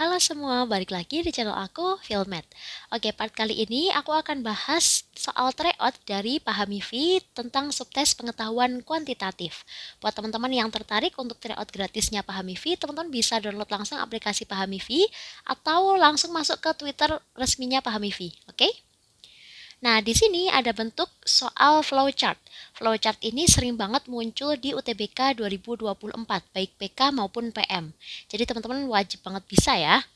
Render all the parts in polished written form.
Halo semua, balik lagi di channel aku, Filmet. Oke, part kali ini aku akan bahas soal tryout dari Pahami V tentang subtes pengetahuan kuantitatif. Buat teman-teman yang tertarik untuk tryout gratisnya Pahami V, teman-teman bisa download langsung aplikasi Pahami V atau langsung masuk ke Twitter resminya Pahami V. Oke? Nah, di sini ada bentuk soal flowchart. Flowchart ini sering banget muncul di UTBK 2024, baik PK maupun PM. Jadi teman-teman wajib banget bisa ya.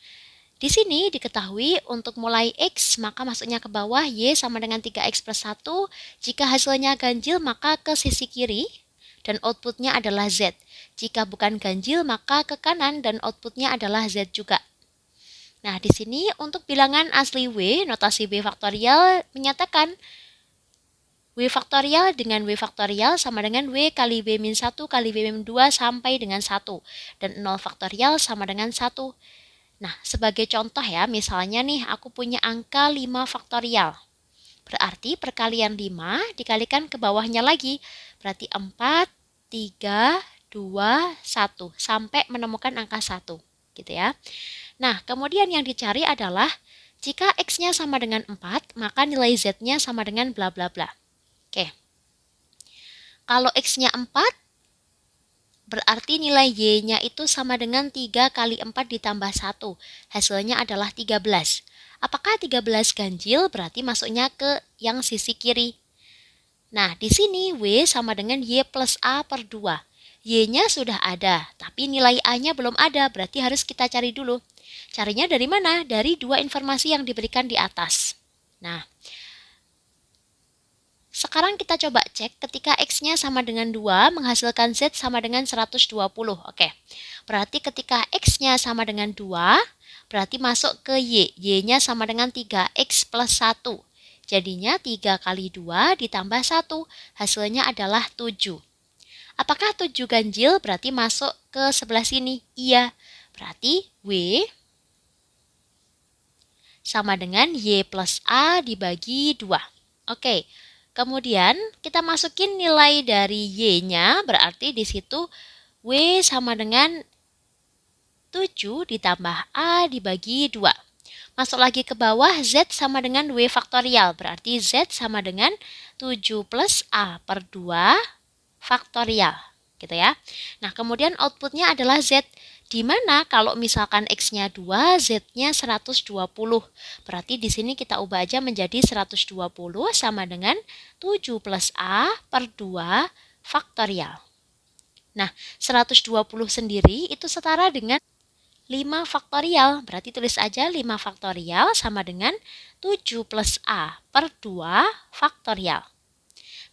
Di sini diketahui untuk mulai X maka masuknya ke bawah Y sama dengan 3X plus 1. Jika hasilnya ganjil maka ke sisi kiri dan outputnya adalah Z. Jika bukan ganjil maka ke kanan dan outputnya adalah Z juga. Nah, di sini untuk bilangan asli W, notasi W faktorial menyatakan W faktorial dengan W faktorial sama dengan W kali W min 1 kali W min 2 sampai dengan 1. Dan 0 faktorial sama dengan 1. Nah, sebagai contoh ya, misalnya nih aku punya angka 5 faktorial. Berarti perkalian 5 dikalikan ke bawahnya lagi. Berarti 4, 3, 2, 1. Sampai menemukan angka 1. Gitu ya. Nah, kemudian yang dicari adalah jika X-nya sama dengan 4, maka nilai Z-nya sama dengan bla bla bla. Oke. Kalau X-nya 4, berarti nilai Y-nya itu sama dengan 3 kali 4 ditambah 1. Hasilnya adalah 13. Apakah 13 ganjil? Berarti masuknya ke yang sisi kiri. Nah, di sini W sama dengan Y plus A per 2. Y-nya sudah ada, tapi nilai A-nya belum ada, berarti harus kita cari dulu. Carinya dari mana? Dari dua informasi yang diberikan di atas. Nah, sekarang kita coba cek ketika X-nya sama dengan 2, menghasilkan Z sama dengan 120. Oke, berarti ketika X-nya sama dengan 2, berarti masuk ke Y. Y-nya sama dengan 3X plus 1. Jadinya 3 kali 2 ditambah 1. Hasilnya adalah 7. Apakah 7 ganjil? Berarti masuk ke sebelah sini. Iya. Berarti W sama dengan Y plus A dibagi 2. Oke. Kemudian kita masukin nilai dari Y-nya, berarti di situ W sama dengan 7 ditambah A dibagi 2. Masuk lagi ke bawah, Z sama dengan W faktorial, berarti Z sama dengan 7 plus A per 2 faktorial. Gitu ya. Nah, kemudian outputnya adalah Z. Di mana kalau misalkan X-nya 2, Z-nya 120. Berarti di sini kita ubah aja menjadi 120 sama dengan 7 plus A per 2 faktorial. Nah, 120 sendiri itu setara dengan 5 faktorial. Berarti tulis aja 5 faktorial sama dengan 7 plus A per 2 faktorial.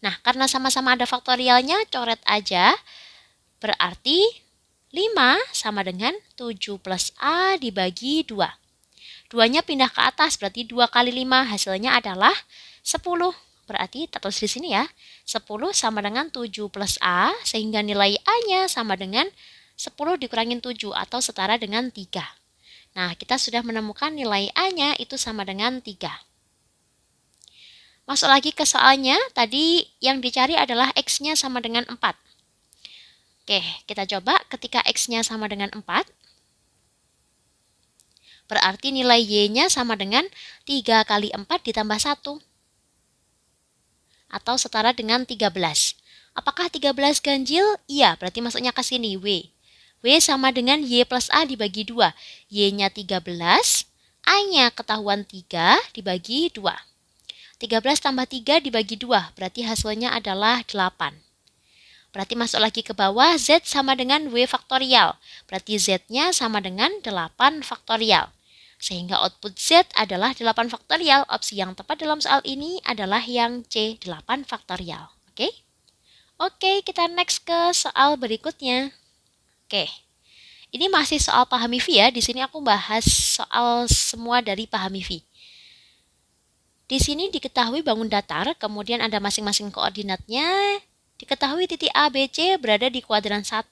Nah, karena sama-sama ada faktorialnya, coret aja. Berarti 5 sama dengan 7 plus A dibagi 2. 2-nya pindah ke atas, berarti 2 kali 5 hasilnya adalah 10. Berarti kita tulis di sini ya, 10 sama dengan 7 plus A, sehingga nilai A-nya sama dengan 10 dikurangin 7 atau setara dengan 3. Nah, kita sudah menemukan nilai A-nya itu sama dengan 3. Masuk lagi ke soalnya, tadi yang dicari adalah X-nya sama dengan 4. Oke, kita coba ketika X-nya sama dengan 4. Berarti nilai Y-nya sama dengan 3 kali 4 ditambah 1. Atau setara dengan 13. Apakah 13 ganjil? Iya, berarti masuknya ke sini, W. W sama dengan Y plus A dibagi 2. Y-nya 13, A-nya ketahuan 3 dibagi 2. 13 tambah 3 dibagi 2, berarti hasilnya adalah 8. Berarti masuk lagi ke bawah, Z sama dengan W faktorial. Berarti Z-nya sama dengan 8 faktorial. Sehingga output Z adalah 8 faktorial. Opsi yang tepat dalam soal ini adalah yang C, 8 faktorial. Oke? Oke, kita next ke soal berikutnya. Oke. Ini masih soal Pahami V ya. Di sini aku bahas soal semua dari Pahami V. Di sini diketahui bangun datar, kemudian ada masing-masing koordinatnya. Diketahui titik A, B, C berada di kuadran 1.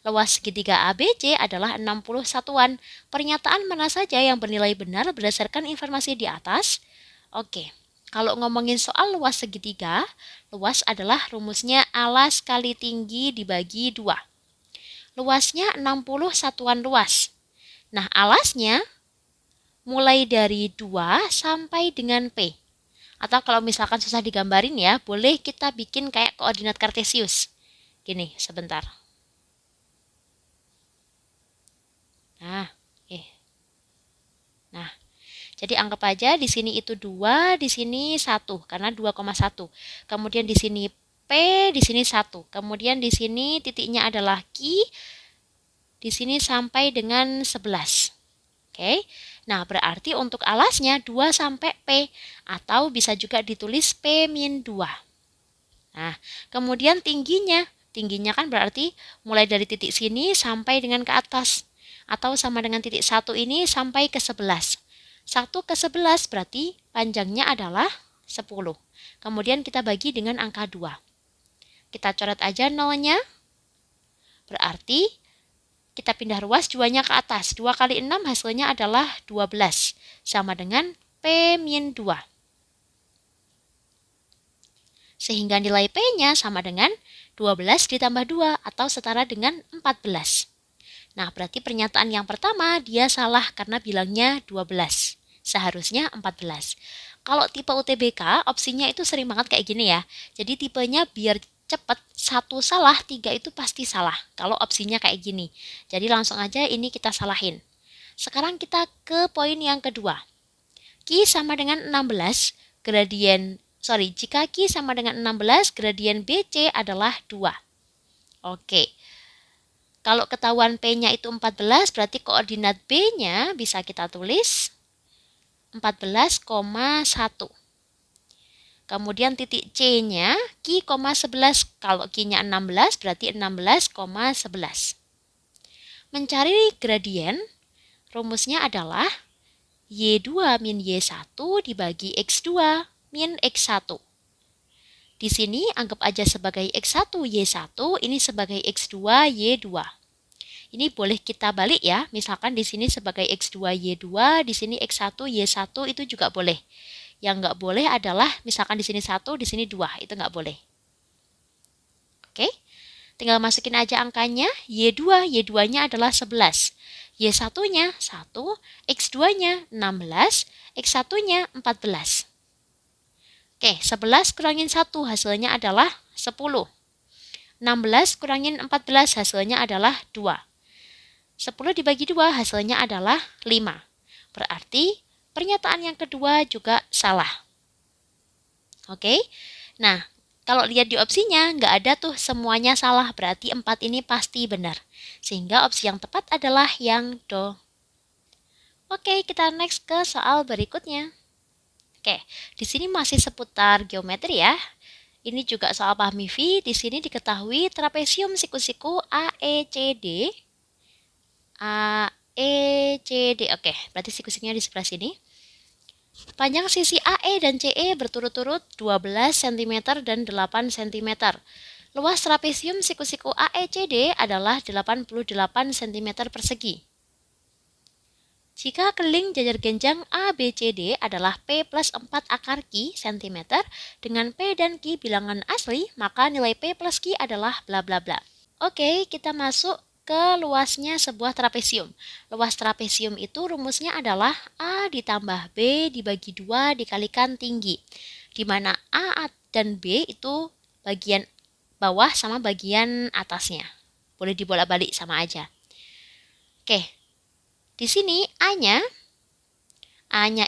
Luas segitiga A, B, C adalah 60 satuan. Pernyataan mana saja yang bernilai benar berdasarkan informasi di atas? Oke, kalau ngomongin soal luas segitiga, luas adalah rumusnya alas kali tinggi dibagi 2. Luasnya 60 satuan luas. Nah, alasnya mulai dari 2 sampai dengan P. Atau kalau misalkan susah digambarin ya, boleh kita bikin kayak koordinat kartesius. Gini, sebentar. Nah, Nah, jadi anggap aja di sini itu 2, di sini 1 karena 2,1. Kemudian di sini P, di sini 1. Kemudian di sini titiknya adalah Q, di sini sampai dengan 11. Oke. Nah, berarti untuk alasnya 2 sampai P atau bisa juga ditulis P-2. Nah, kemudian tingginya. Tingginya kan berarti mulai dari titik sini sampai dengan ke atas. Atau sama dengan titik 1 ini sampai ke 11. 1 ke 11 berarti panjangnya adalah 10. Kemudian kita bagi dengan angka 2. Kita coret aja nolnya. Berarti kita pindah ruas 2-nya ke atas. 2 kali 6 hasilnya adalah 12. Sama dengan P-2. Sehingga nilai P-nya sama dengan 12 ditambah 2 atau setara dengan 14. Nah, berarti pernyataan yang pertama dia salah karena bilangnya 12. Seharusnya 14. Kalau tipe UTBK, opsinya itu sering banget kayak gini ya. Jadi tipenya biar cepat, 1 salah, 3 itu pasti salah. Kalau opsinya kayak gini. Jadi langsung aja ini kita salahin. Sekarang kita ke poin yang kedua. Q sama dengan 16, jika Q sama dengan 16, gradien BC adalah 2. Oke. Kalau ketahuan P-nya itu 14, berarti koordinat B-nya bisa kita tulis 14,1. Kemudian titik C-nya Q, 11. Kalau Q-nya 16, berarti 16,11. Mencari gradien, rumusnya adalah Y2 min Y1 dibagi X2 min X1. Di sini anggap aja sebagai X1 Y1, ini sebagai X2 Y2. Ini boleh kita balik ya, misalkan di sini sebagai X2 Y2, di sini X1 Y1 itu juga boleh. Yang nggak boleh adalah misalkan di sini 1, di sini 2, itu nggak boleh. Oke, tinggal masukin aja angkanya, Y2-nya adalah 11. Y1-nya 1, X2-nya 16, X1-nya 14. Oke, 11 kurangin 1 hasilnya adalah 10. 16 kurangin 14 hasilnya adalah 2. 10 dibagi 2 hasilnya adalah 5. Berarti pernyataan yang kedua juga salah. Oke, nah kalau lihat di opsinya nggak ada tuh semuanya salah, berarti 4 ini pasti benar. Sehingga opsi yang tepat adalah yang do. Oke, kita next ke soal berikutnya. Oke, di sini masih seputar geometri ya. Ini juga soal pahami V. Di sini diketahui trapesium siku-siku AECD. AECD. Oke, berarti siku-sikunya di sebelah sini. Panjang sisi AE dan CE berturut-turut 12 cm dan 8 cm. Luas trapesium siku-siku AECD adalah 88 cm persegi. Jika keliling jajar genjang ABCD adalah P plus 4 akar Q cm dengan P dan Q bilangan asli, maka nilai P plus Q adalah bla bla bla. Oke, kita masuk ke luasnya sebuah trapesium. Luas trapesium itu rumusnya adalah A ditambah B dibagi 2 dikalikan tinggi. Di mana A dan B itu bagian bawah sama bagian atasnya. Boleh dibolak-balik sama aja. Oke, di sini A-nya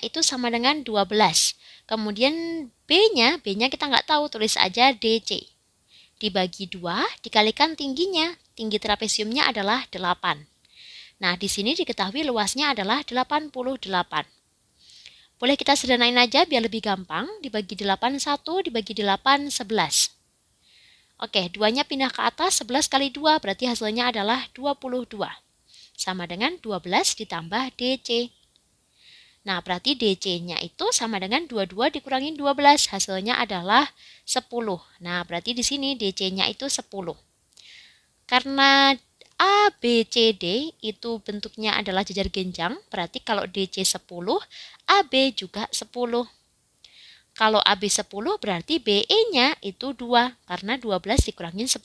itu sama dengan 12. Kemudian B-nya kita nggak tahu, tulis aja DC. Dibagi 2, dikalikan tingginya. Tinggi trapesiumnya adalah 8. Nah, di sini diketahui luasnya adalah 88. Boleh kita sederhanain aja biar lebih gampang. Dibagi 8, 1, dibagi 8, 11. Oke, 2-nya pindah ke atas, 11 kali 2, berarti hasilnya adalah 22. Sama dengan 12 ditambah DC. Nah, berarti DC-nya itu sama dengan 22 dikurangi 12, hasilnya adalah 10. Nah, berarti di sini DC-nya itu 10. Karena ABCD itu bentuknya adalah jajar genjang, berarti kalau DC 10, AB juga 10. Kalau AB 10 berarti BE-nya itu 2, karena 12 dikurangin 10.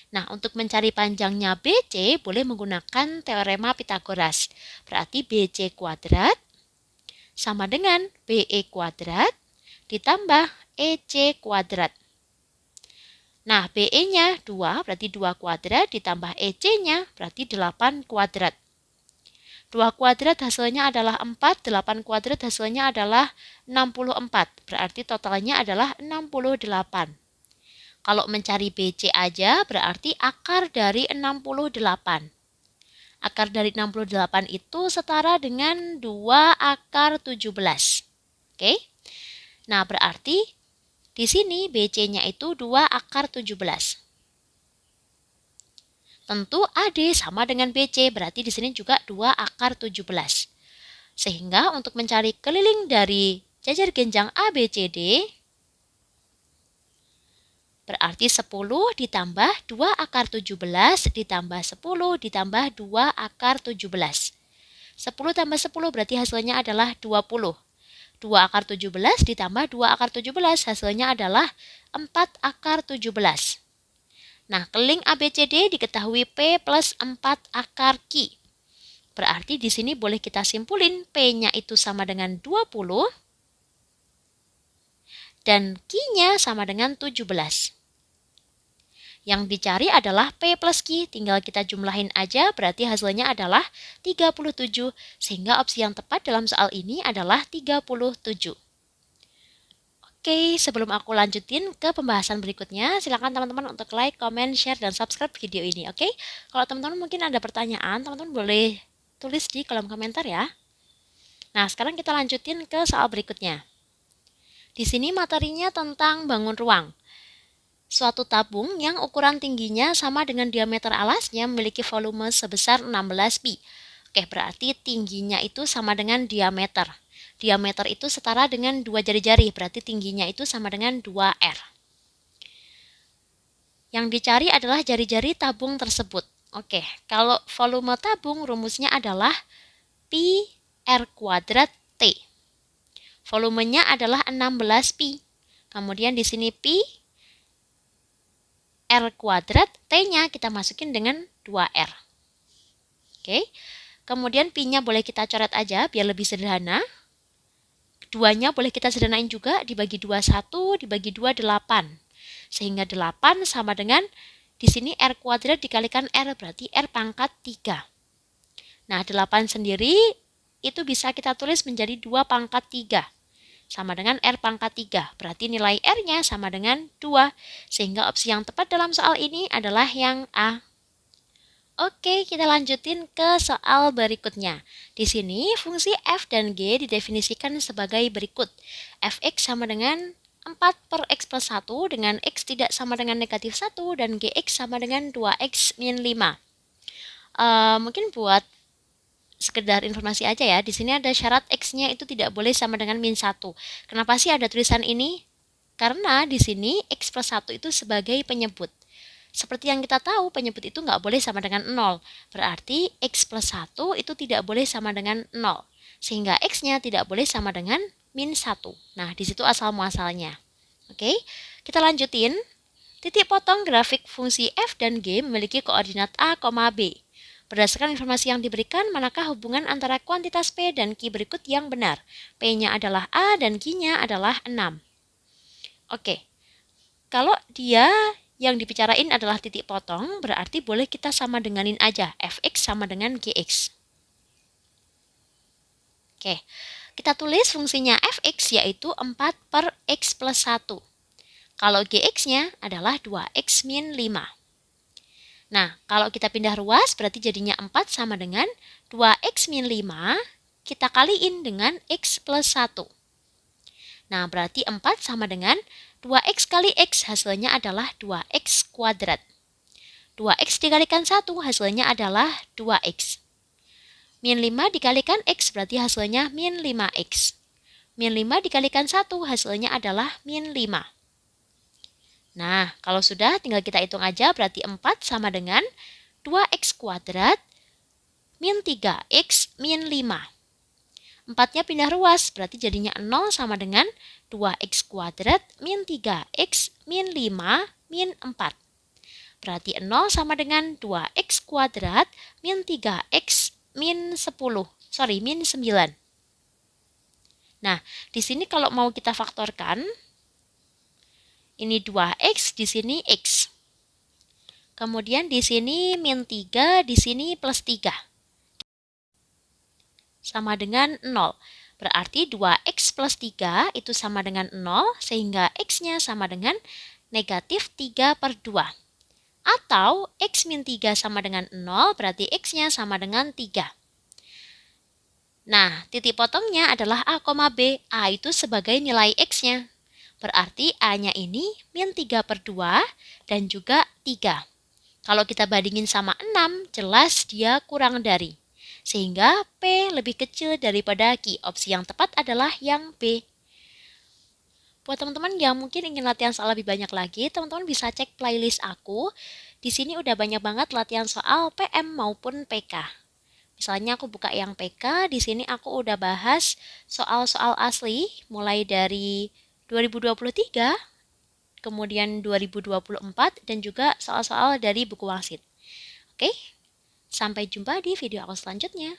Nah, untuk mencari panjangnya BC boleh menggunakan teorema Pitagoras. Berarti BC kuadrat sama dengan BE kuadrat ditambah EC kuadrat. Nah, BE-nya 2 berarti 2 kuadrat ditambah EC-nya berarti 8 kuadrat. 2 kuadrat hasilnya adalah 4, 8 kuadrat hasilnya adalah 64. Berarti totalnya adalah 68. Kalau mencari BC aja berarti akar dari 68. Akar dari 68 itu setara dengan 2 akar 17. Oke? Nah, berarti di sini BC-nya itu 2 akar 17. Tentu AD sama dengan BC, berarti di sini juga 2 akar 17. Sehingga untuk mencari keliling dari jajar genjang ABCD, berarti 10 ditambah 2 akar 17 ditambah 10 ditambah 2 akar 17. 10 tambah 10 berarti hasilnya adalah 20. 2 akar 17 ditambah 2 akar 17 hasilnya adalah 4 akar 17. Nah, keliling ABCD diketahui P plus 4 akar Q. Berarti di sini boleh kita simpulin P-nya itu sama dengan 20 dan Q-nya sama dengan 17. Yang dicari adalah P plus Q, tinggal kita jumlahin aja, berarti hasilnya adalah 37, sehingga opsi yang tepat dalam soal ini adalah 37. Oke, sebelum aku lanjutin ke pembahasan berikutnya, silakan teman-teman untuk like, comment, share, dan subscribe video ini, oke? Kalau teman-teman mungkin ada pertanyaan, teman-teman boleh tulis di kolom komentar ya. Nah, sekarang kita lanjutin ke soal berikutnya. Di sini materinya tentang bangun ruang. Suatu tabung yang ukuran tingginya sama dengan diameter alasnya memiliki volume sebesar 16 pi. Oke, berarti tingginya itu sama dengan diameter. Diameter itu setara dengan 2 jari-jari, berarti tingginya itu sama dengan 2R. Yang dicari adalah jari-jari tabung tersebut. Oke, kalau volume tabung rumusnya adalah pi R kuadrat T. Volumenya adalah 16 pi. Kemudian di sini pi R kuadrat, T-nya kita masukin dengan 2R. Oke, kemudian pi-nya boleh kita coret aja biar lebih sederhana. 2-nya boleh kita sederhanain juga, dibagi 2, 1, dibagi 2, 8. Sehingga 8 sama dengan, di sini R kuadrat dikalikan R, berarti R pangkat 3. Nah, 8 sendiri itu bisa kita tulis menjadi 2 pangkat 3. Sama dengan R pangkat 3. Berarti nilai R-nya sama dengan 2. Sehingga opsi yang tepat dalam soal ini adalah yang A. Oke, kita lanjutin ke soal berikutnya. Di sini, fungsi F dan G didefinisikan sebagai berikut. Fx sama dengan 4 per X plus 1 dengan X tidak sama dengan negatif 1 dan Gx sama dengan 2X min 5. Mungkin buat sekedar informasi aja ya, di sini ada syarat X-nya itu tidak boleh sama dengan min 1. Kenapa sih ada tulisan ini? Karena di sini X plus 1 itu sebagai penyebut. Seperti yang kita tahu, penyebut itu nggak boleh sama dengan 0. Berarti X plus 1 itu tidak boleh sama dengan 0. Sehingga X-nya tidak boleh sama dengan min 1. Nah, di situ asal-muasalnya. Oke, kita lanjutin. Titik potong grafik fungsi F dan G memiliki koordinat A, B. Berdasarkan informasi yang diberikan, manakah hubungan antara kuantitas P dan Q berikut yang benar? P-nya adalah A dan Q-nya adalah 6. Oke, kalau dia yang dibicarain adalah titik potong, berarti boleh kita sama denganin aja. Fx sama dengan Gx. Oke, kita tulis fungsinya Fx yaitu 4 per X plus 1. Kalau Gx-nya adalah 2X min 5. Nah, kalau kita pindah ruas, berarti jadinya 4 sama dengan 2X min 5, kita kaliin dengan X plus 1. Nah, berarti 4 sama dengan 2X kali X, hasilnya adalah 2X kuadrat. 2X dikalikan 1, hasilnya adalah 2X. Min 5 dikalikan X, berarti hasilnya min 5X. Min 5 dikalikan 1, hasilnya adalah min 5. Nah, kalau sudah tinggal kita hitung aja, berarti 4 sama dengan 2X kuadrat min 3X min 5. 4-nya pindah ruas, berarti jadinya 0 sama dengan 2X kuadrat min 3X min 5 min 4. Berarti 0 sama dengan 2x kuadrat min 3x min 10. Min 9. Nah, di sini kalau mau kita faktorkan, ini 2x, di sini x. Kemudian di sini min 3, di sini plus 3. Sama dengan 0. Berarti 2x plus 3 itu sama dengan 0, sehingga x-nya sama dengan negatif 3 per 2. Atau x min 3 sama dengan 0, berarti x-nya sama dengan 3. Nah, titik potongnya adalah A, B. A itu sebagai nilai x-nya. Berarti A-nya ini min 3 per 2 dan juga 3. Kalau kita bandingin sama 6, jelas dia kurang dari. Sehingga P lebih kecil daripada Q. Opsi yang tepat adalah yang B. Buat teman-teman yang mungkin ingin latihan soal lebih banyak lagi, teman-teman bisa cek playlist aku. Di sini udah banyak banget latihan soal PM maupun PK. Misalnya aku buka yang PK, di sini aku udah bahas soal-soal asli mulai dari 2023, kemudian 2024 dan juga soal-soal dari buku wangsit. Oke, sampai jumpa di video aku selanjutnya.